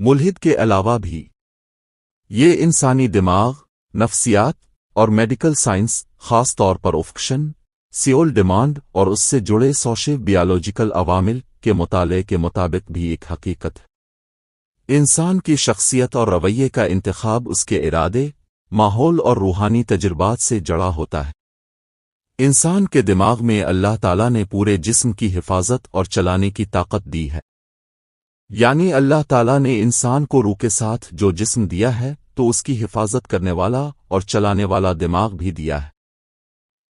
ملحد کے علاوہ بھی یہ انسانی دماغ، نفسیات اور میڈیکل سائنس، خاص طور پر افکشن، سیول ڈیمانڈ اور اس سے جڑے سوشل بیالوجیکل عوامل کے مطالعے کے مطابق بھی ایک حقیقت ہے۔ انسان کی شخصیت اور رویے کا انتخاب اس کے ارادے، ماحول اور روحانی تجربات سے جڑا ہوتا ہے۔ انسان کے دماغ میں اللہ تعالیٰ نے پورے جسم کی حفاظت اور چلانے کی طاقت دی ہے، یعنی اللہ تعالیٰ نے انسان کو روح کے ساتھ جو جسم دیا ہے تو اس کی حفاظت کرنے والا اور چلانے والا دماغ بھی دیا ہے۔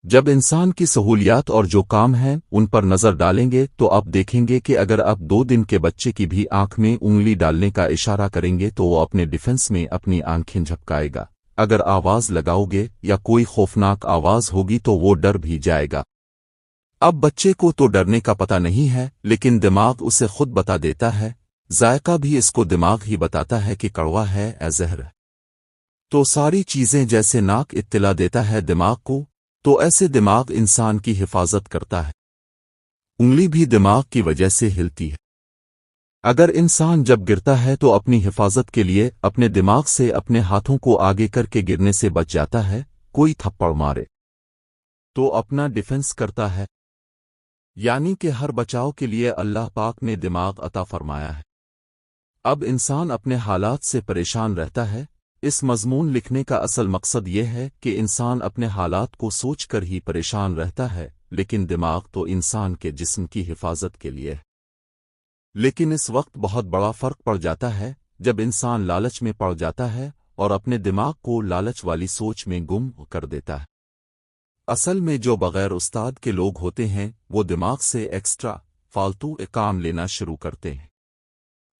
جب انسان کی سہولیات اور جو کام ہیں ان پر نظر ڈالیں گے تو آپ دیکھیں گے کہ اگر آپ 2 دن کے بچے کی بھی آنکھ میں انگلی ڈالنے کا اشارہ کریں گے تو وہ اپنے ڈیفنس میں اپنی آنکھیں جھپکائے گا، اگر آواز لگاؤ گے یا کوئی خوفناک آواز ہوگی تو وہ ڈر بھی جائے گا۔ اب بچے کو تو ڈرنے کا پتہ نہیں ہے، لیکن دماغ اسے خود بتا دیتا ہے، ذائقہ بھی اس کو دماغ ہی بتاتا ہے کہ کڑوا ہے یا زہر ہے۔ تو ساری چیزیں جیسے ناک اطلاع دیتا ہے دماغ کو، تو ایسے دماغ انسان کی حفاظت کرتا ہے۔ انگلی بھی دماغ کی وجہ سے ہلتی ہے۔ اگر انسان جب گرتا ہے تو اپنی حفاظت کے لیے اپنے دماغ سے اپنے ہاتھوں کو آگے کر کے گرنے سے بچ جاتا ہے، کوئی تھپڑ مارے تو اپنا ڈیفنس کرتا ہے، یعنی کہ ہر بچاؤ کے لیے اللہ پاک نے دماغ عطا فرمایا ہے۔ اب انسان اپنے حالات سے پریشان رہتا ہے۔ اس مضمون لکھنے کا اصل مقصد یہ ہے کہ انسان اپنے حالات کو سوچ کر ہی پریشان رہتا ہے، لیکن دماغ تو انسان کے جسم کی حفاظت کے لیے ہے۔ لیکن اس وقت بہت بڑا فرق پڑ جاتا ہے جب انسان لالچ میں پڑ جاتا ہے اور اپنے دماغ کو لالچ والی سوچ میں گم کر دیتا ہے۔ اصل میں جو بغیر استاد کے لوگ ہوتے ہیں وہ دماغ سے ایکسٹرا فالتو کام لینا شروع کرتے ہیں۔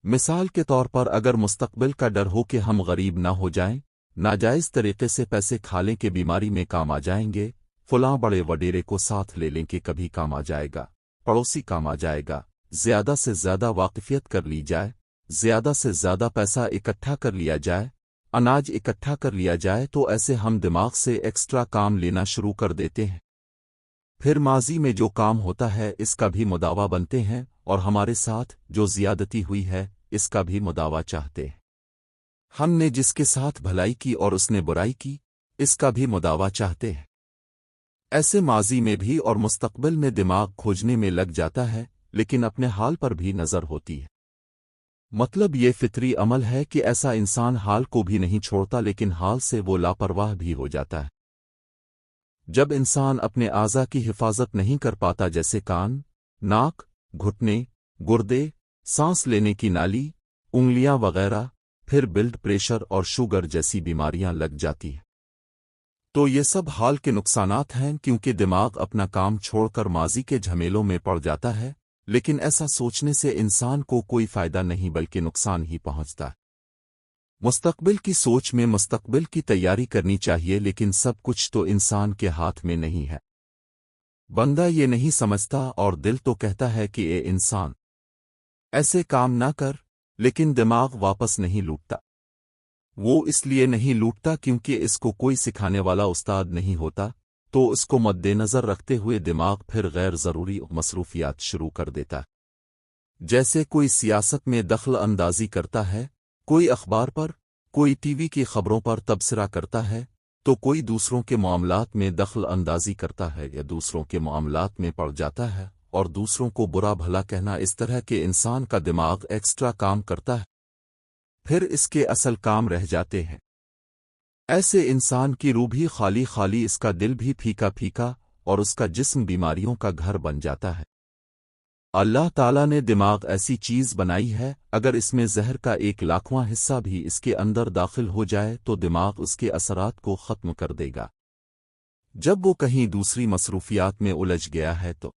مثال کے طور پر اگر مستقبل کا ڈر ہو کہ ہم غریب نہ ہو جائیں، ناجائز طریقے سے پیسے کھا لیں کہ بیماری میں کام آ جائیں گے، فلاں بڑے وڈیرے کو ساتھ لے لیں کہ کبھی کام آ جائے گا، پڑوسی کام آ جائے گا، زیادہ سے زیادہ واقفیت کر لی جائے، زیادہ سے زیادہ پیسہ اکٹھا کر لیا جائے، اناج اکٹھا کر لیا جائے، تو ایسے ہم دماغ سے ایکسٹرا کام لینا شروع کر دیتے ہیں۔ پھر ماضی میں جو کام ہوتا ہے اس کا بھی مداوا بنتے ہیں، اور ہمارے ساتھ جو زیادتی ہوئی ہے اس کا بھی مداوا چاہتے ہیں۔ ہم نے جس کے ساتھ بھلائی کی اور اس نے برائی کی، اس کا بھی مداوا چاہتے ہیں۔ ایسے ماضی میں بھی اور مستقبل میں دماغ کھوجنے میں لگ جاتا ہے، لیکن اپنے حال پر بھی نظر ہوتی ہے۔ مطلب یہ فطری عمل ہے کہ ایسا انسان حال کو بھی نہیں چھوڑتا، لیکن حال سے وہ لاپرواہ بھی ہو جاتا ہے۔ جب انسان اپنے اعضاء کی حفاظت نہیں کر پاتا، جیسے کان، ناک، گھٹنے، گردے، سانس لینے کی نالی، انگلیاں وغیرہ، پھر بلڈ پریشر اور شوگر جیسی بیماریاں لگ جاتی ہیں۔ تو یہ سب حال کے نقصانات ہیں، کیونکہ دماغ اپنا کام چھوڑ کر ماضی کے جھمیلوں میں پڑ جاتا ہے، لیکن ایسا سوچنے سے انسان کو کوئی فائدہ نہیں بلکہ نقصان ہی پہنچتا ہے۔ مستقبل کی سوچ میں مستقبل کی تیاری کرنی چاہیے، لیکن سب کچھ تو انسان کے ہاتھ میں نہیں ہے۔ بندہ یہ نہیں سمجھتا اور دل تو کہتا ہے کہ اے انسان ایسے کام نہ کر، لیکن دماغ واپس نہیں لوٹتا۔ وہ اس لیے نہیں لوٹتا کیونکہ اس کو کوئی سکھانے والا استاد نہیں ہوتا، تو اس کو مد نظر رکھتے ہوئے دماغ پھر غیر ضروری مصروفیات شروع کر دیتا۔ جیسے کوئی سیاست میں دخل اندازی کرتا ہے، کوئی اخبار پر، کوئی ٹی وی کی خبروں پر تبصرہ کرتا ہے، تو کوئی دوسروں کے معاملات میں دخل اندازی کرتا ہے یا دوسروں کے معاملات میں پڑ جاتا ہے اور دوسروں کو برا بھلا کہنا۔ اس طرح کے انسان کا دماغ ایکسٹرا کام کرتا ہے، پھر اس کے اصل کام رہ جاتے ہیں۔ ایسے انسان کی روح بھی خالی خالی، اس کا دل بھی پھیکا پھیکا، اور اس کا جسم بیماریوں کا گھر بن جاتا ہے۔ اللہ تعالیٰ نے دماغ ایسی چیز بنائی ہے، اگر اس میں زہر کا 1,00,000واں حصہ بھی اس کے اندر داخل ہو جائے تو دماغ اس کے اثرات کو ختم کر دے گا۔ جب وہ کہیں دوسری مصروفیات میں الجھ گیا ہے تو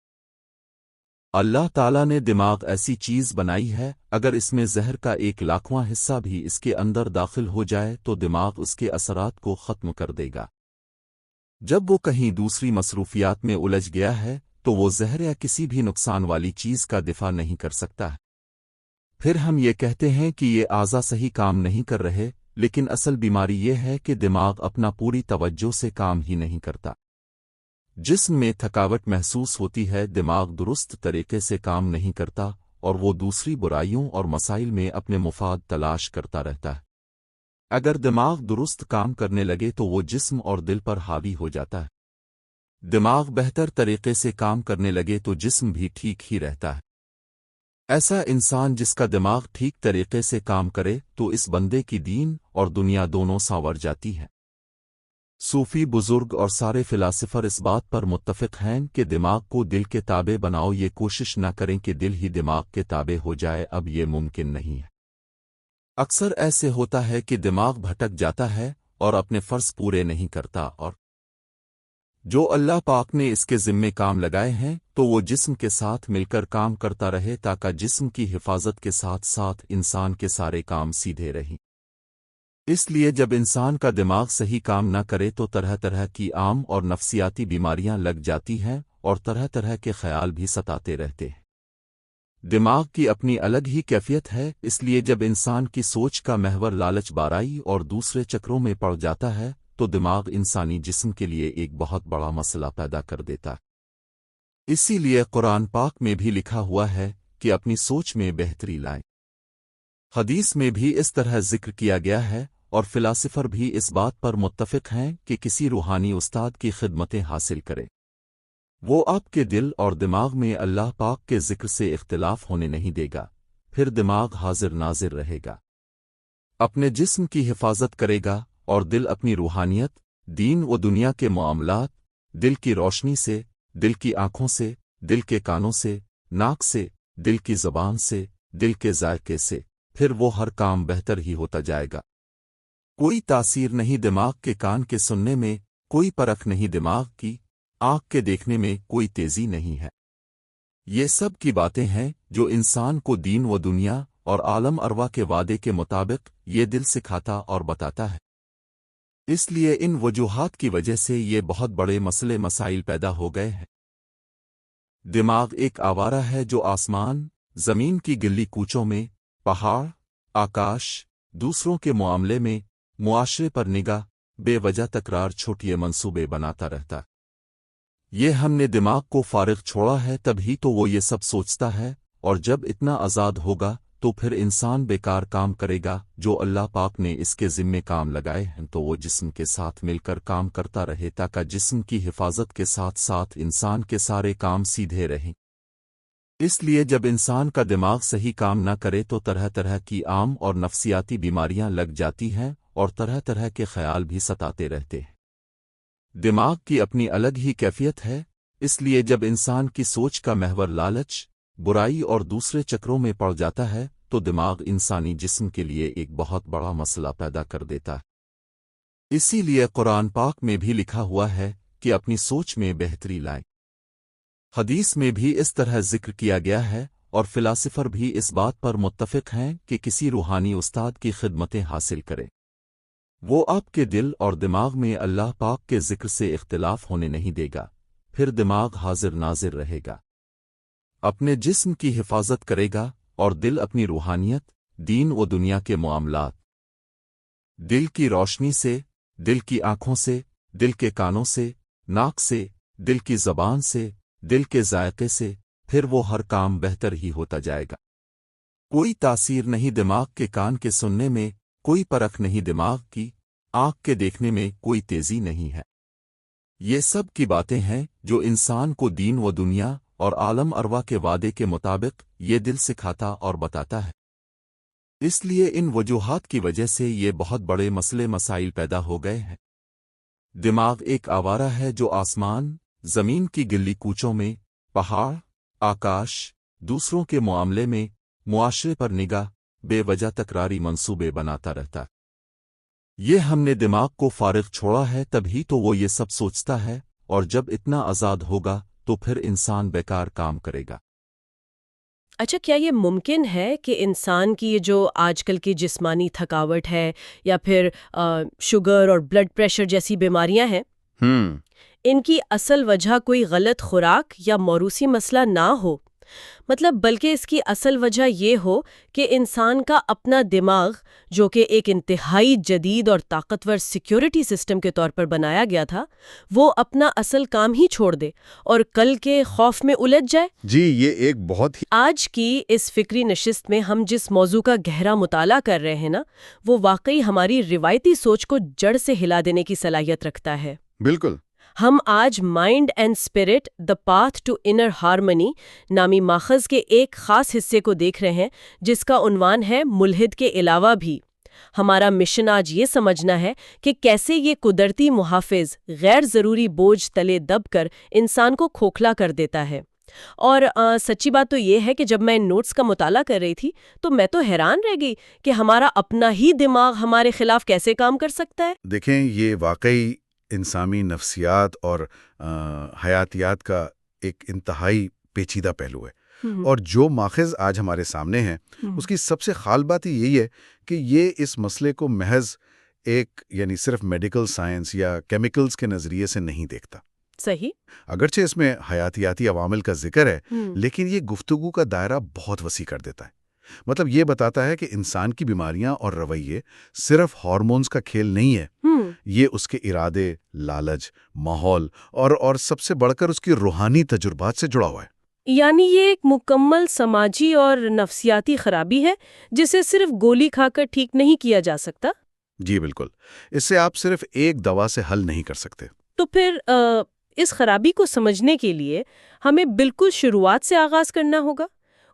اللہ تعالیٰ نے دماغ ایسی چیز بنائی ہے، اگر اس میں زہر کا 1,00,000واں حصہ بھی اس کے اندر داخل ہو جائے تو دماغ اس کے اثرات کو ختم کر دے گا۔ جب وہ کہیں دوسری مصروفیات میں الجھ گیا ہے تو وہ زہر یا کسی بھی نقصان والی چیز کا دفاع نہیں کر سکتا ہے۔ پھر ہم یہ کہتے ہیں کہ یہ اعضاء صحیح کام نہیں کر رہے، لیکن اصل بیماری یہ ہے کہ دماغ اپنا پوری توجہ سے کام ہی نہیں کرتا۔ جسم میں تھکاوٹ محسوس ہوتی ہے، دماغ درست طریقے سے کام نہیں کرتا اور وہ دوسری برائیوں اور مسائل میں اپنے مفاد تلاش کرتا رہتا ہے۔ اگر دماغ درست کام کرنے لگے تو وہ جسم اور دل پر حاوی ہو جاتا ہے۔ دماغ بہتر طریقے سے کام کرنے لگے تو جسم بھی ٹھیک ہی رہتا ہے۔ ایسا انسان جس کا دماغ ٹھیک طریقے سے کام کرے تو اس بندے کی دین اور دنیا دونوں سانور جاتی ہیں۔ صوفی بزرگ اور سارے فلاسفر اس بات پر متفق ہیں کہ دماغ کو دل کے تابع بناؤ، یہ کوشش نہ کریں کہ دل ہی دماغ کے تابع ہو جائے، اب یہ ممکن نہیں ہے۔ اکثر ایسے ہوتا ہے کہ دماغ بھٹک جاتا ہے اور اپنے فرض پورے نہیں کرتا، اور جو اللہ پاک نے اس کے ذمے کام لگائے ہیں تو وہ جسم کے ساتھ مل کر کام کرتا رہے تاکہ جسم کی حفاظت کے ساتھ ساتھ انسان کے سارے کام سیدھے رہیں۔ اس لیے جب انسان کا دماغ صحیح کام نہ کرے تو طرح طرح کی عام اور نفسیاتی بیماریاں لگ جاتی ہیں اور طرح طرح کے خیال بھی ستاتے رہتے ہیں۔ دماغ کی اپنی الگ ہی کیفیت ہے، اس لیے جب انسان کی سوچ کا محور لالچ، بارائی اور دوسرے چکروں میں پڑ جاتا ہے تو دماغ انسانی جسم کے لیے ایک بہت بڑا مسئلہ پیدا کر دیتا ہے۔ اسی لیے قرآن پاک میں بھی لکھا ہوا ہے کہ اپنی سوچ میں بہتری لائیں۔ حدیث میں بھی اس طرح ذکر کیا گیا ہے، اور فلاسفر بھی اس بات پر متفق ہیں کہ کسی روحانی استاد کی خدمتیں حاصل کرے، وہ آپ کے دل اور دماغ میں اللہ پاک کے ذکر سے اختلاف ہونے نہیں دے گا، پھر دماغ حاضر ناظر رہے گا، اپنے جسم کی حفاظت کرے گا، اور دل اپنی روحانیت، دین و دنیا کے معاملات، دل کی روشنی سے، دل کی آنکھوں سے، دل کے کانوں سے، ناک سے، دل کی زبان سے، دل کے ذائقے سے، پھر وہ ہر کام بہتر ہی ہوتا جائے گا۔ کوئی تاثیر نہیں دماغ کے کان کے سننے میں، کوئی پرکھ نہیں دماغ کی آنکھ کے دیکھنے میں، کوئی تیزی نہیں ہے۔ یہ سب کی باتیں ہیں جو انسان کو دین و دنیا اور عالم ارواح کے وعدے کے مطابق یہ دل سکھاتا اور بتاتا ہے۔ اس لیے ان وجوہات کی وجہ سے یہ بہت بڑے مسئلے مسائل پیدا ہو گئے ہیں۔ دماغ ایک آوارہ ہے جو آسمان، زمین کی گلی کوچوں میں، پہاڑ، آکاش، دوسروں کے معاملے میں، معاشرے پر نگاہ، بے وجہ تکرار چھوٹے منصوبے بناتا رہتا۔ یہ ہم نے دماغ کو فارغ چھوڑا ہے تب ہی تو وہ یہ سب سوچتا ہے، اور جب اتنا آزاد ہوگا تو پھر انسان بیکار کام کرے گا جو اللہ پاک نے اس کے ذمے کام لگائے ہیں، تو وہ جسم کے ساتھ مل کر کام کرتا رہے تاکہ جسم کی حفاظت کے ساتھ ساتھ انسان کے سارے کام سیدھے رہیں۔ اس لیے جب انسان کا دماغ صحیح کام نہ کرے تو طرح طرح کی عام اور نفسیاتی بیماریاں لگ جاتی ہیں اور طرح طرح کے خیال بھی ستاتے رہتے ہیں۔ دماغ کی اپنی الگ ہی کیفیت ہے، اس لیے جب انسان کی سوچ کا محور لالچ، برائی اور دوسرے چکروں میں پڑ جاتا ہے تو دماغ انسانی جسم کے لیے ایک بہت بڑا مسئلہ پیدا کر دیتا ہے۔ اسی لیے قرآن پاک میں بھی لکھا ہوا ہے کہ اپنی سوچ میں بہتری لائیں۔ حدیث میں بھی اس طرح ذکر کیا گیا ہے، اور فلاسفر بھی اس بات پر متفق ہیں کہ کسی روحانی استاد کی خدمتیں حاصل کرے، وہ آپ کے دل اور دماغ میں اللہ پاک کے ذکر سے اختلاف ہونے نہیں دے گا، پھر دماغ حاضر ناظر رہے گا، اپنے جسم کی حفاظت کرے گا، اور دل اپنی روحانیت، دین و دنیا کے معاملات، دل کی روشنی سے، دل کی آنکھوں سے، دل کے کانوں سے، ناک سے، دل کی زبان سے، دل کے ذائقے سے، پھر وہ ہر کام بہتر ہی ہوتا جائے گا۔ کوئی تاثیر نہیں دماغ کے کان کے سننے میں، کوئی پرکھ نہیں دماغ کی آنکھ کے دیکھنے میں، کوئی تیزی نہیں ہے۔ یہ سب کی باتیں ہیں جو انسان کو دین و دنیا اور عالم ارواح کے وعدے کے مطابق یہ دل سکھاتا اور بتاتا ہے۔ اس لیے ان وجوہات کی وجہ سے یہ بہت بڑے مسئلے مسائل پیدا ہو گئے ہیں۔ دماغ ایک آوارہ ہے جو آسمان، زمین کی گلی کوچوں میں، پہاڑ، آکاش، دوسروں کے معاملے میں، معاشرے پر نگاہ، بے وجہ تکراری منصوبے بناتا رہتا۔ یہ ہم نے دماغ کو فارغ چھوڑا ہے تب ہی تو وہ یہ سب سوچتا ہے، اور جب اتنا آزاد ہوگا تو پھر انسان بیکار کام کرے گا۔ اچھا، کیا یہ ممکن ہے کہ انسان کی یہ جو آج کل کی جسمانی تھکاوٹ ہے یا پھر شوگر اور بلڈ پریشر جیسی بیماریاں ہیں، ان کی اصل وجہ کوئی غلط خوراک یا موروثی مسئلہ نہ ہو، مطلب بلکہ اس کی اصل وجہ یہ ہو کہ انسان کا اپنا دماغ، جو کہ ایک انتہائی جدید اور طاقتور سیکیورٹی سسٹم کے طور پر بنایا گیا تھا، وہ اپنا اصل کام ہی چھوڑ دے اور کل کے خوف میں الجھ جائے۔ جی، یہ ایک بہت ہی آج کی اس فکری نشست میں ہم جس موضوع کا گہرا مطالعہ کر رہے ہیں نا، وہ واقعی ہماری روایتی سوچ کو جڑ سے ہلا دینے کی صلاحیت رکھتا ہے۔ بالکل ہم آج mind and spirit the path to inner harmony نامی ماخذ کے ایک خاص حصے کو دیکھ رہے ہیں، جس کا عنوان ہے ملحد کے علاوہ بھی۔ ہمارا مشن آج یہ سمجھنا ہے کہ کیسے یہ قدرتی محافظ غیر ضروری بوجھ تلے دب کر انسان کو کھوکھلا کر دیتا ہے۔ اور سچی بات تو یہ ہے کہ جب میں ان نوٹس کا مطالعہ کر رہی تھی تو میں تو حیران رہ گئی کہ ہمارا اپنا ہی دماغ ہمارے خلاف کیسے کام کر سکتا ہے۔ دیکھیں، یہ واقعی انسانی نفسیات اور حیاتیات کا ایک انتہائی پیچیدہ پہلو ہے، اور جو ماخذ آج ہمارے سامنے ہیں اس کی سب سے خال بات یہی ہے کہ یہ اس مسئلے کو محض ایک یعنی صرف میڈیکل سائنس یا کیمیکلز کے نظریے سے نہیں دیکھتا۔ صحیح۔ اگرچہ اس میں حیاتیاتی عوامل کا ذکر ہے، لیکن یہ گفتگو کا دائرہ بہت وسیع کر دیتا ہے۔ مطلب یہ بتاتا ہے کہ انسان کی بیماریاں اور رویے صرف ہارمونز کا کھیل نہیں ہے، یہ اس کے ارادے، لالچ، ماحول اور سب سے بڑھ کر اس کی روحانی تجربات سے جڑا ہوا ہے۔ یعنی یہ ایک مکمل سماجی اور نفسیاتی خرابی ہے جسے صرف گولی کھا کر ٹھیک نہیں کیا جا سکتا۔ جی بالکل، اس سے آپ صرف ایک دوا سے حل نہیں کر سکتے۔ تو پھر اس خرابی کو سمجھنے کے لیے ہمیں بالکل شروعات سے آغاز کرنا ہوگا۔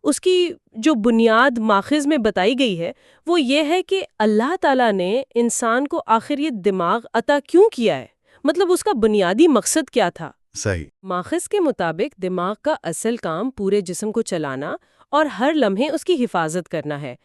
اس کی جو بنیاد ماخذ میں بتائی گئی ہے وہ یہ ہے کہ اللہ تعالیٰ نے انسان کو آخر یہ دماغ عطا کیوں کیا ہے، مطلب اس کا بنیادی مقصد کیا تھا۔ صحیح۔ ماخذ کے مطابق دماغ کا اصل کام پورے جسم کو چلانا اور ہر لمحے اس کی حفاظت کرنا ہے،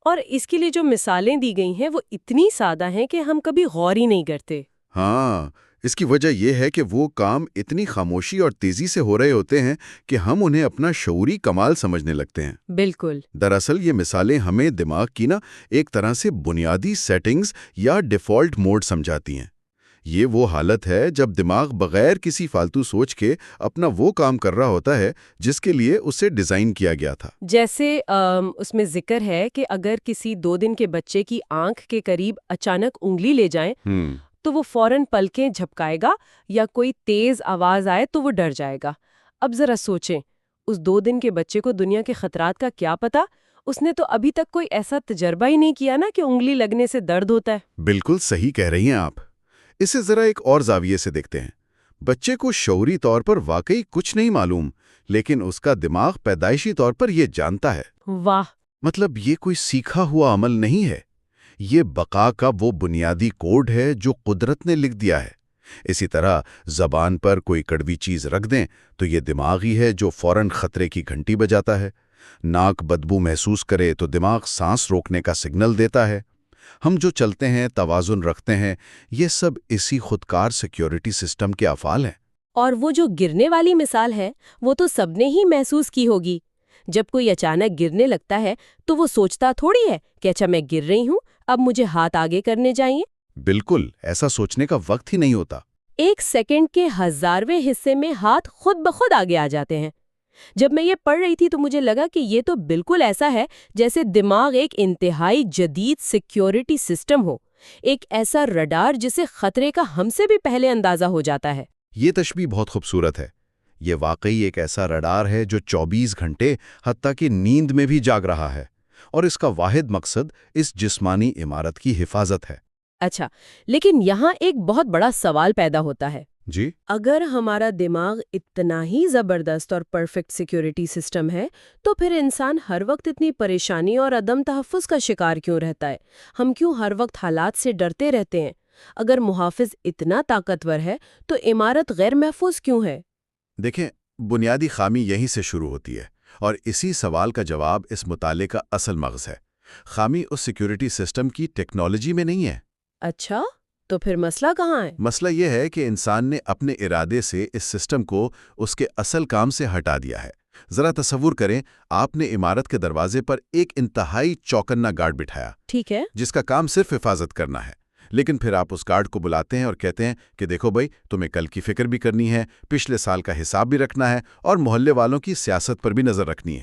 اور اس کے لیے جو مثالیں دی گئی ہیں وہ اتنی سادہ ہیں کہ ہم کبھی غور ہی نہیں کرتے۔ ہاں، اس کی وجہ یہ ہے کہ وہ کام اتنی خاموشی اور تیزی سے ہو رہے ہوتے ہیں کہ ہم انہیں اپنا شعوری کمال سمجھنے لگتے ہیں۔ بالکل۔ دراصل یہ مثالیں ہمیں دماغ کی ایک طرح سے بنیادی سیٹنگز یا ڈیفالٹ موڈ سمجھاتی ہیں۔ یہ وہ حالت ہے جب دماغ بغیر کسی فالتو سوچ کے اپنا وہ کام کر رہا ہوتا ہے جس کے لیے اسے ڈیزائن کیا گیا تھا۔ جیسے اس میں ذکر ہے کہ اگر کسی 2 دن کے بچے کی آنکھ کے قریب اچانک انگلی لے جائیں تو وہ فوراً پلکیں جھپکائے گا، یا کوئی تیز آواز آئے تو وہ ڈر جائے گا۔ اب ذرا سوچیں، اس 2 دن کے بچے کو دنیا کے خطرات کا کیا پتا؟ اس نے تو ابھی تک کوئی ایسا تجربہ ہی نہیں کیا نا کہ انگلی لگنے سے درد ہوتا ہے۔ بالکل صحیح کہہ رہی ہیں آپ۔ اسے ذرا ایک اور زاویے سے دیکھتے ہیں۔ بچے کو شعوری طور پر واقعی کچھ نہیں معلوم، لیکن اس کا دماغ پیدائشی طور پر یہ جانتا ہے۔ واہ! مطلب یہ کوئی سیکھا ہوا عمل نہیں ہے، یہ بقا کا وہ بنیادی کوڈ ہے جو قدرت نے لکھ دیا ہے۔ اسی طرح زبان پر کوئی کڑوی چیز رکھ دیں تو یہ دماغ ہی ہے جو فوراً خطرے کی گھنٹی بجاتا ہے۔ ناک بدبو محسوس کرے تو دماغ سانس روکنے کا سگنل دیتا ہے۔ ہم جو چلتے ہیں، توازن رکھتے ہیں، یہ سب اسی خودکار سیکیورٹی سسٹم کے افعال ہیں۔ اور وہ جو گرنے والی مثال ہے وہ تو سب نے ہی محسوس کی ہوگی۔ جب کوئی اچانک گرنے لگتا ہے تو وہ سوچتا تھوڑی ہے کہ اچھا میں گر رہی ہوں، اب مجھے ہاتھ آگے کرنے چاہیے۔ بالکل، ایسا سوچنے کا وقت ہی نہیں ہوتا۔ 1 سیکنڈ کے 1000ویں حصے میں ہاتھ خود بخود آگے آ جاتے ہیں۔ جب میں یہ پڑھ رہی تھی تو مجھے لگا کہ یہ تو بالکل ایسا ہے جیسے دماغ ایک انتہائی جدید سیکیورٹی سسٹم ہو، ایک ایسا رڈار جسے خطرے کا ہم سے بھی پہلے اندازہ ہو جاتا ہے۔ یہ تشبیہ بہت خوبصورت ہے۔ یہ واقعی ایک ایسا رڈار ہے جو 24 گھنٹے حتیٰ کہ نیند میں بھی جاگ رہا ہے، اور اس کا واحد مقصد اس جسمانی عمارت کی حفاظت ہے۔ اچھا، لیکن یہاں ایک بہت بڑا سوال پیدا ہوتا ہے۔ جی؟ اگر ہمارا دماغ اتنا ہی زبردست اور پرفیکٹ سیکیورٹی سسٹم ہے تو پھر انسان ہر وقت اتنی پریشانی اور عدم تحفظ کا شکار کیوں رہتا ہے؟ ہم کیوں ہر وقت حالات سے ڈرتے رہتے ہیں؟ اگر محافظ اتنا طاقتور ہے تو عمارت غیر محفوظ کیوں ہے؟ دیکھیں، بنیادی خامی یہیں سے شروع ہوتی ہے، اور اسی سوال کا جواب اس مطالعے کا اصل مغز ہے۔ خامی اس سیکیورٹی سسٹم کی ٹیکنالوجی میں نہیں ہے۔ اچھا، تو پھر مسئلہ کہاں ہے؟ مسئلہ یہ ہے کہ انسان نے اپنے ارادے سے اس سسٹم کو اس کے اصل کام سے ہٹا دیا ہے۔ ذرا تصور کریں، آپ نے عمارت کے دروازے پر ایک انتہائی چوکنا گارڈ بٹھایا، ٹھیک ہے، جس کا کام صرف حفاظت کرنا ہے، لیکن پھر آپ اس گارڈ کو بلاتے ہیں اور کہتے ہیں کہ دیکھو بھائی، تمہیں کل کی فکر بھی کرنی ہے، پچھلے سال کا حساب بھی رکھنا ہے اور محلے والوں کی سیاست پر بھی نظر رکھنی ہے۔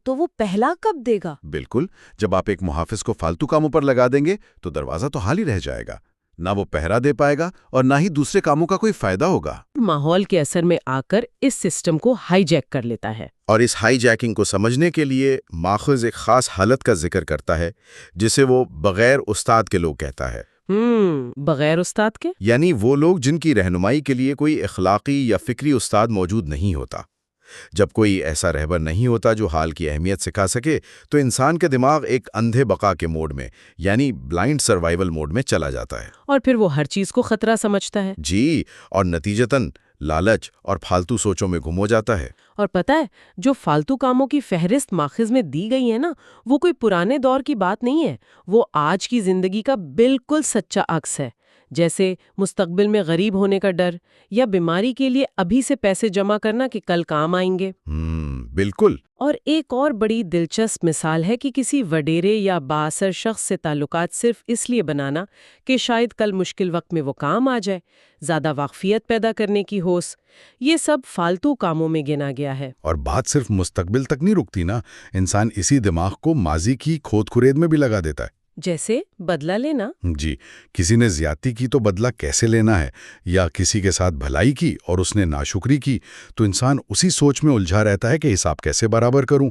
تو وہ پہلا کب دے گا؟ بالکل، جب آپ ایک محافظ کو فالتو کاموں پر لگا دیں گے تو دروازہ تو خالی رہ جائے گا، نہ وہ پہرا دے پائے گا اور نہ ہی دوسرے کاموں کا کوئی فائدہ ہوگا۔ ماحول کے اثر میں آ کر اس سسٹم کو ہائی جیک کر لیتا ہے۔ اور اس ہائی جیکنگ کو سمجھنے کے لیے ماخذ ایک خاص حالت کا ذکر کرتا ہے جسے وہ بغیر استاد کے لوگ کہتا ہے۔ بغیر استاد کے؟ یعنی وہ لوگ جن کی رہنمائی کے لیے کوئی اخلاقی یا فکری استاد موجود نہیں ہوتا۔ جب کوئی ایسا رہبر نہیں ہوتا جو حال کی اہمیت سکھا سکے تو انسان کا دماغ ایک اندھے بقا کے موڈ میں یعنی بلائنڈ سروائیول موڈ میں چلا جاتا ہے، اور پھر وہ ہر چیز کو خطرہ سمجھتا ہے۔ جی، اور نتیجتاً لالچ اور پھالتو سوچوں میں گم ہو جاتا ہے۔ اور پتہ ہے، جو فالتو کاموں کی فہرست ماخذ میں دی گئی ہے نا، وہ کوئی پرانے دور کی بات نہیں ہے، وہ آج کی زندگی کا بالکل سچا عکس ہے۔ جیسے مستقبل میں غریب ہونے کا ڈر یا بیماری کے لیے ابھی سے پیسے جمع کرنا کہ کل کام آئیں گے۔ بالکل۔ اور ایک اور بڑی دلچسپ مثال ہے کہ کسی وڈیرے یا بااثر شخص سے تعلقات صرف اس لیے بنانا کہ شاید کل مشکل وقت میں وہ کام آ جائے، زیادہ واقفیت پیدا کرنے کی ہوس، یہ سب فالتو کاموں میں گنا گیا ہے۔ اور بات صرف مستقبل تک نہیں رکتی نا، انسان اسی دماغ کو ماضی کی کھود کھرید میں بھی لگا دیتا ہے۔ جیسے بدلہ لینا۔ جی، کسی نے زیادتی کی تو بدلہ کیسے لینا ہے، یا کسی کے ساتھ بھلائی کی اور اس نے ناشکری کی تو انسان اسی سوچ میں الجھا رہتا ہے کہ حساب کیسے برابر کروں۔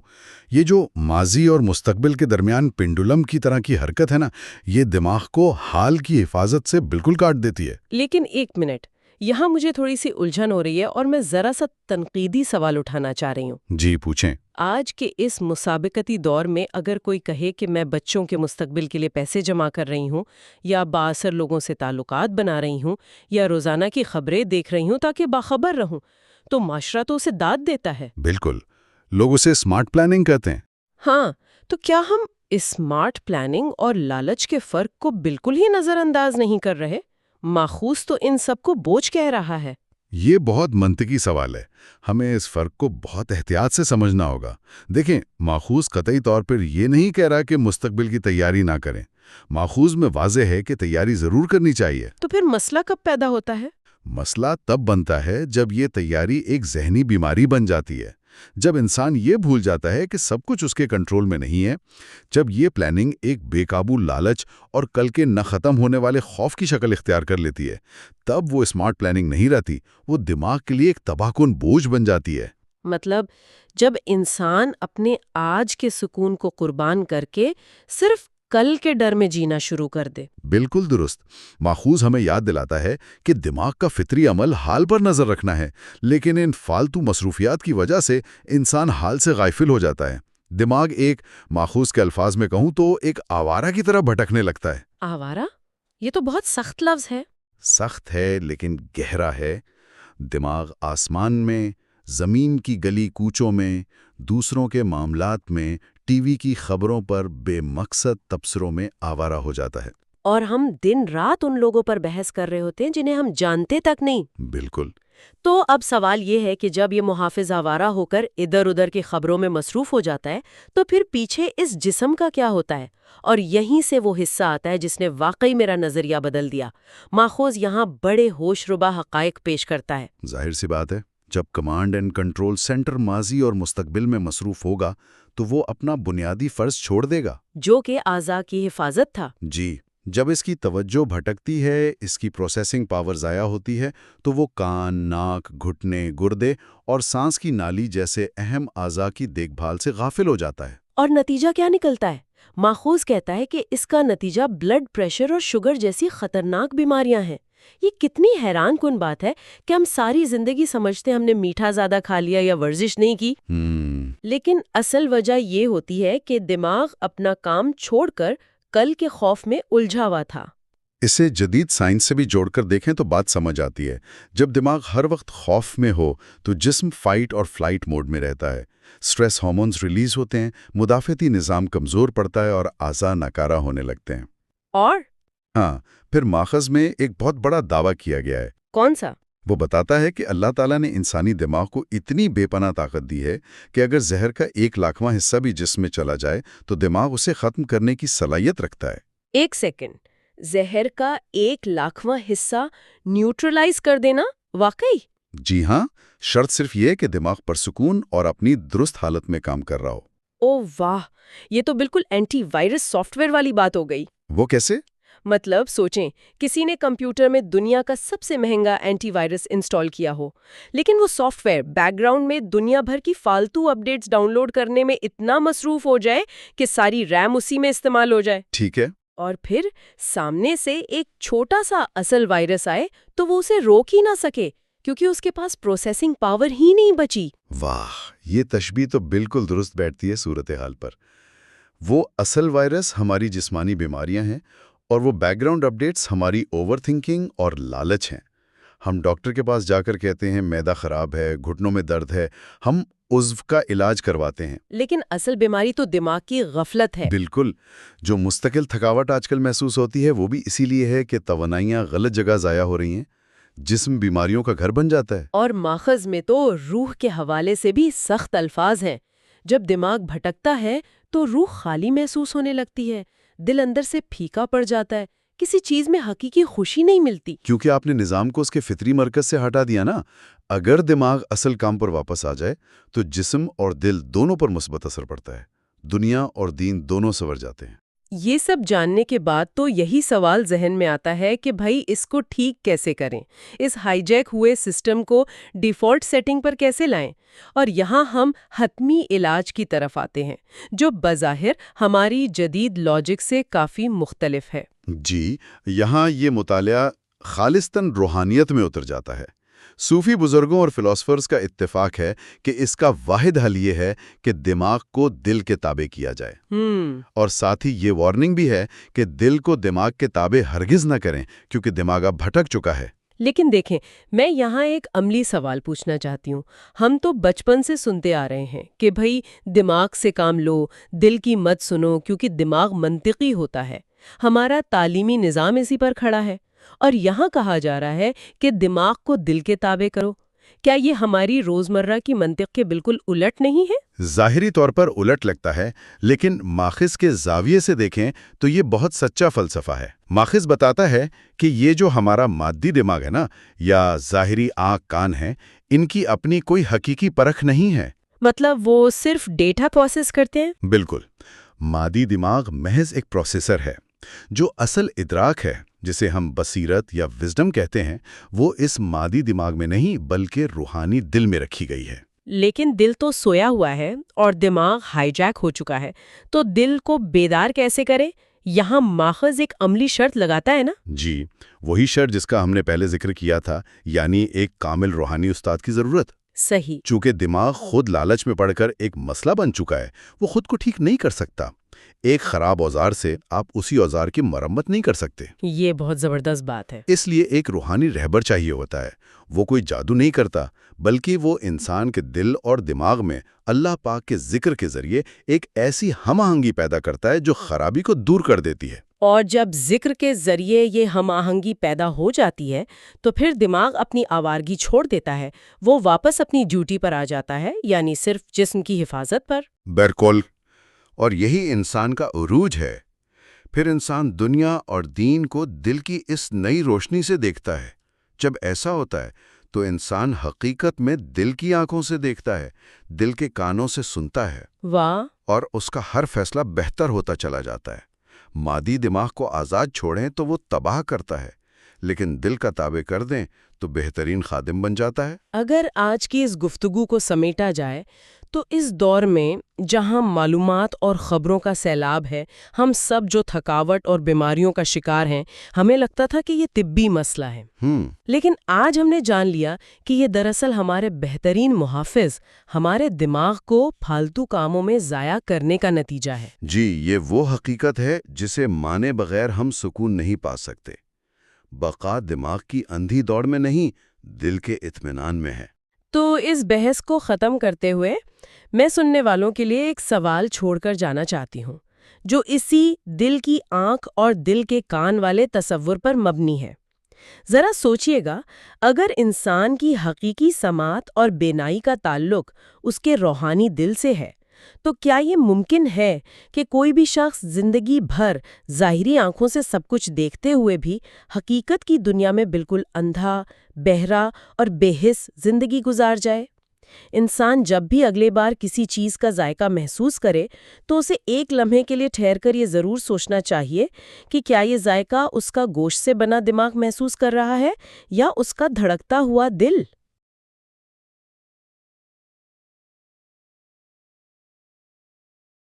یہ جو ماضی اور مستقبل کے درمیان پنڈولم کی طرح کی حرکت ہے نا، یہ دماغ کو حال کی حفاظت سے بالکل کاٹ دیتی ہے۔ لیکن ایک منٹ، یہاں مجھے تھوڑی سی الجھن ہو رہی ہے اور میں ذرا سا تنقیدی سوال اٹھانا چاہ رہی ہوں۔ جی پوچھیں۔ آج کے اس مسابقتی دور میں اگر کوئی کہے کہ میں بچوں کے مستقبل کے لیے پیسے جمع کر رہی ہوں، یا بااثر لوگوں سے تعلقات بنا رہی ہوں، یا روزانہ کی خبریں دیکھ رہی ہوں تاکہ باخبر رہوں، تو معاشرہ تو اسے داد دیتا ہے۔ بالکل، لوگ اسے اسمارٹ پلاننگ کہتے ہیں۔ ہاں، تو کیا ہم اسمارٹ پلاننگ اور لالچ کے فرق کو بالکل ہی نظر انداز نہیں کر رہے؟ ماخوذ تو ان سب کو بوجھ کہہ رہا ہے۔ یہ بہت منطقی سوال ہے، ہمیں اس فرق کو بہت احتیاط سے سمجھنا ہوگا۔ دیکھیں، ماخوذ قطعی طور پر یہ نہیں کہہ رہا کہ مستقبل کی تیاری نہ کریں۔ ماخوذ میں واضح ہے کہ تیاری ضرور کرنی چاہیے۔ تو پھر مسئلہ کب پیدا ہوتا ہے؟ مسئلہ تب بنتا ہے جب یہ تیاری ایک ذہنی بیماری بن جاتی ہے، جب انسان یہ بھول جاتا ہے کہ سب کچھ اس کے کنٹرول میں نہیں ہے، جب یہ پلاننگ ایک بے قابو لالچ اور کل کے نہ ختم ہونے والے خوف کی شکل اختیار کر لیتی ہے، تب وہ اسمارٹ پلاننگ نہیں رہتی، وہ دماغ کے لیے ایک تباہ کن بوجھ بن جاتی ہے۔ مطلب جب انسان اپنے آج کے سکون کو قربان کر کے صرف کل کے ڈر میں جینا شروع کر دے۔ بالکل درست۔ ماخوذ ہمیں یاد دلاتا ہے کہ دماغ کا فطری عمل حال پر نظر رکھنا ہے، لیکن ان فالتو مصروفیات کی وجہ سے انسان حال سے غافل ہو جاتا ہے۔ دماغ ایک، ماخوذ کے الفاظ میں کہوں تو، ایک آوارہ کی طرح بھٹکنے لگتا ہے۔ آوارہ؟ یہ تو بہت سخت لفظ ہے۔ سخت ہے لیکن گہرا ہے۔ دماغ آسمان میں، زمین کی گلی کوچوں میں، دوسروں کے معاملات میں، ٹی وی کی خبروں پر بے مقصد تبصروں میں آوارہ ہو جاتا ہے۔ اور ہم دن رات ان لوگوں پر بحث کر رہے ہوتے ہیں جنہیں ہم جانتے تک نہیں۔ بالکل۔ تو اب سوال یہ ہے کہ جب یہ محافظ آوارہ ہو کر ادھر ادھر کی خبروں میں مصروف ہو جاتا ہے تو پھر پیچھے اس جسم کا کیا ہوتا ہے؟ اور یہیں سے وہ حصہ آتا ہے جس نے واقعی میرا نظریہ بدل دیا۔ ماخوذ یہاں بڑے ہوش ربا حقائق پیش کرتا ہے۔ ظاہر سی بات ہے، جب کمانڈ اینڈ کنٹرول سینٹر ماضی اور مستقبل میں مصروف ہوگا تو وہ اپنا بنیادی فرض چھوڑ دے گا، جو کہ اعضاء کی حفاظت تھا۔ جی، جب اس کی توجہ بھٹکتی ہے، اس کی پروسیسنگ پاور ضائع ہوتی ہے، تو وہ کان، ناک، گھٹنے، گردے اور سانس کی نالی جیسے اہم اعضاء کی دیکھ بھال سے غافل ہو جاتا ہے۔ اور نتیجہ کیا نکلتا ہے؟ ماخوذ کہتا ہے کہ اس کا نتیجہ بلڈ پریشر اور شوگر جیسی خطرناک بیماریاں ہیں۔ یہ کتنی حیران کن بات ہے کہ ہم ساری زندگی سمجھتے ہم نے میٹھا زیادہ کھا لیا یا ورزش نہیں کی، لیکن اصل وجہ یہ ہوتی ہے کہ دماغ اپنا کام چھوڑ کر کل کے خوف میں الجھا ہوا تھا۔ اسے جدید سائنس سے بھی جوڑ کر دیکھیں تو بات سمجھ آتی ہے۔ جب دماغ ہر وقت خوف میں ہو تو جسم فائٹ اور فلائٹ موڈ میں رہتا ہے، سٹریس ہارمونز ریلیز ہوتے ہیں، مدافعتی نظام کمزور پڑتا ہے اور اعضاء ناکارہ ہونے لگتے ہیں۔ اور ہاں، پھر ماخذ میں ایک بہت بڑا دعویٰ کیا گیا ہے۔ کون سا؟ وہ بتاتا ہے کہ اللہ تعالیٰ نے انسانی دماغ کو اتنی بے پناہ طاقت دی ہے کہ اگر زہر کا 1,00,000واں حصہ بھی جسم میں چلا جائے تو دماغ اسے ختم کرنے کی صلاحیت رکھتا ہے۔ ایک سیکنڈ، زہر کا 1,00,000واں حصہ نیوٹرلائز کر دینا، واقعی؟ جی ہاں، شرط صرف یہ کہ دماغ پرسکون اور اپنی درست حالت میں کام کر رہا ہو۔ او واہ، یہ تو بالکل اینٹی وائرس سافٹ ویئر والی بات ہو گئی۔ وہ کیسے؟ مطلب سوچیں، کسی نے کمپیوٹر میں دنیا کا سب سے مہنگا اینٹی وائرس انسٹال کیا ہو، لیکن وہ سافٹ ویئر بیک گراؤنڈ میں دنیا بھر کی فالتو اپ ڈیٹس ڈاؤن لوڈ کرنے میں اتنا مصروف ہو جائے کہ ساری ریم اسی میں استعمال ہو جائے۔ ٹھیک ہے۔ اور پھر سامنے سے ایک چھوٹا سا اصل وائرس آئے تو وہ اسے روک ہی نہ سکے کیونکہ اس کے پاس پروسیسنگ پاور ہی نہیں بچی۔ واہ، یہ تشبیہ تو بالکل درست بیٹھتی ہے صورتحال پر۔ وہ اصل وائرس ہماری جسمانی بیماریاں ہیں اور وہ بیک گراؤنڈ اپڈیٹس ہماری اوور تھنکنگ اور لالچ ہیں۔ ہم ڈاکٹر کے پاس جا کر کہتے ہیں معدہ خراب ہے، گھٹنوں میں درد ہے، ہم عضو کا علاج کرواتے ہیں۔ لیکن اصل بیماری تو دماغ کی غفلت ہے۔ بالکل، جو مستقل تھکاوٹ آج کل محسوس ہوتی ہے وہ بھی اسی لیے ہے کہ توانائیاں غلط جگہ ضائع ہو رہی ہیں، جسم بیماریوں کا گھر بن جاتا ہے۔ اور ماخذ میں تو روح کے حوالے سے بھی سخت الفاظ ہیں۔ جب دماغ بھٹکتا ہے تو روح خالی محسوس ہونے لگتی ہے، دل اندر سے پھیکا پڑ جاتا ہے، کسی چیز میں حقیقی خوشی نہیں ملتی۔ کیونکہ آپ نے نظام کو اس کے فطری مرکز سے ہٹا دیا نا۔ اگر دماغ اصل کام پر واپس آ جائے تو جسم اور دل دونوں پر مثبت اثر پڑتا ہے، دنیا اور دین دونوں سنور جاتے ہیں۔ یہ سب جاننے کے بعد تو یہی سوال ذہن میں آتا ہے کہ بھائی اس کو ٹھیک کیسے کریں، اس ہائی جیک ہوئے سسٹم کو ڈیفالٹ سیٹنگ پر کیسے لائیں؟ اور یہاں ہم حتمی علاج کی طرف آتے ہیں جو بظاہر ہماری جدید لاجک سے کافی مختلف ہے۔ جی، یہاں یہ مطالعہ خالصتاً روحانیت میں اتر جاتا ہے۔ صوفی بزرگوں اور فلاسفرز کا اتفاق ہے کہ اس کا واحد حل یہ ہے کہ دماغ کو دل کے تابع کیا جائے، اور ساتھ ہی یہ وارننگ بھی ہے کہ دل کو دماغ کے تابع ہرگز نہ کریں کیونکہ دماغ اب بھٹک چکا ہے۔ لیکن دیکھیں، میں یہاں ایک عملی سوال پوچھنا چاہتی ہوں۔ ہم تو بچپن سے سنتے آ رہے ہیں کہ بھئی دماغ سے کام لو، دل کی مت سنو کیونکہ دماغ منطقی ہوتا ہے۔ ہمارا تعلیمی نظام اسی پر کھڑا ہے، اور یہاں کہا جا رہا ہے کہ دماغ کو دل کے تابع کرو۔ کیا یہ ہماری روزمرہ کی منطق کے بالکل الٹ نہیں ہے؟ ظاہری طور پر الٹ لگتا ہے، لیکن ماخذ کے زاویے سے دیکھیں تو یہ بہت سچا فلسفہ ہے۔ ماخذ بتاتا ہے کہ یہ جو ہمارا مادی دماغ ہے نا، یا ظاہری آنکھ کان ہیں، ان کی اپنی کوئی حقیقی پرکھ نہیں ہے۔ مطلب وہ صرف ڈیٹا پروسیس کرتے ہیں؟ بالکل، مادی دماغ محض ایک پروسیسر ہے۔ جو اصل ادراک ہے، جسے ہم بصیرت یا وزڈم کہتے ہیں، وہ اس مادی دماغ میں نہیں بلکہ روحانی دل میں رکھی گئی ہے۔ لیکن دل تو سویا ہوا ہے اور دماغ ہائی جیک ہو چکا ہے، تو دل کو بیدار کیسے کرے؟ یہاں ماخذ ایک عملی شرط لگاتا ہے نا؟ جی، وہی شرط جس کا ہم نے پہلے ذکر کیا تھا، یعنی ایک کامل روحانی استاد کی ضرورت۔ صحیح۔ چونکہ دماغ خود لالچ میں پڑ کر ایک مسئلہ بن چکا ہے، وہ خود کو ٹھیک نہیں کر سکتا۔ ایک خراب اوزار سے آپ اسی اوزار کی مرمت نہیں کر سکتے۔ یہ بہت زبردست بات ہے۔ اس لیے ایک روحانی رہبر چاہیے ہوتا ہے۔ وہ کوئی جادو نہیں کرتا، بلکہ وہ انسان کے دل اور دماغ میں اللہ پاک کے ذکر کے ذریعے ایک ایسی ہم آہنگی پیدا کرتا ہے جو خرابی کو دور کر دیتی ہے۔ اور جب ذکر کے ذریعے یہ ہم آہنگی پیدا ہو جاتی ہے تو پھر دماغ اپنی آوارگی چھوڑ دیتا ہے، وہ واپس اپنی ڈیوٹی پر آ جاتا ہے، یعنی صرف جسم کی حفاظت پر۔ بالکل، اور یہی انسان کا عروج ہے۔ پھر انسان دنیا اور دین کو دل کی اس نئی روشنی سے دیکھتا ہے۔ جب ایسا ہوتا ہے تو انسان حقیقت میں دل کی آنکھوں سے دیکھتا ہے، دل کے کانوں سے سنتا ہے، واہ! اور اس کا ہر فیصلہ بہتر ہوتا چلا جاتا ہے۔ مادی دماغ کو آزاد چھوڑیں تو وہ تباہ کرتا ہے، لیکن دل کا تابع کر دیں تو بہترین خادم بن جاتا ہے۔ اگر آج کی اس گفتگو کو سمیٹا جائے تو اس دور میں جہاں معلومات اور خبروں کا سیلاب ہے، ہم سب جو تھکاوٹ اور بیماریوں کا شکار ہیں، ہمیں لگتا تھا کہ یہ طبی مسئلہ ہے۔ لیکن آج ہم نے جان لیا کہ یہ دراصل ہمارے بہترین محافظ، ہمارے دماغ کو پھالتو کاموں میں ضائع کرنے کا نتیجہ ہے۔ جی، یہ وہ حقیقت ہے جسے مانے بغیر ہم سکون نہیں پا سکتے۔ بقا دماغ کی اندھی دوڑ میں نہیں، دل کے اطمینان میں ہے۔ تو اس بحث کو ختم کرتے ہوئے میں سننے والوں کے لیے ایک سوال چھوڑ کر جانا چاہتی ہوں، جو اسی دل کی آنکھ اور دل کے کان والے تصور پر مبنی ہے۔ ذرا سوچئے گا، اگر انسان کی حقیقی سماعت اور بینائی کا تعلق اس کے روحانی دل سے ہے، تو کیا یہ ممکن ہے کہ کوئی بھی شخص زندگی بھر ظاہری آنکھوں سے سب کچھ دیکھتے ہوئے بھی حقیقت کی دنیا میں بالکل اندھا، بہرا اور بے حس زندگی گزار جائے؟ انسان جب بھی اگلے بار کسی چیز کا ذائقہ محسوس کرے تو اسے ایک لمحے کے لیے ٹھہر کر یہ ضرور سوچنا چاہیے کہ کیا یہ ذائقہ اس کا گوشت سے بنا دماغ محسوس کر رہا ہے یا اس کا دھڑکتا ہوا دل؟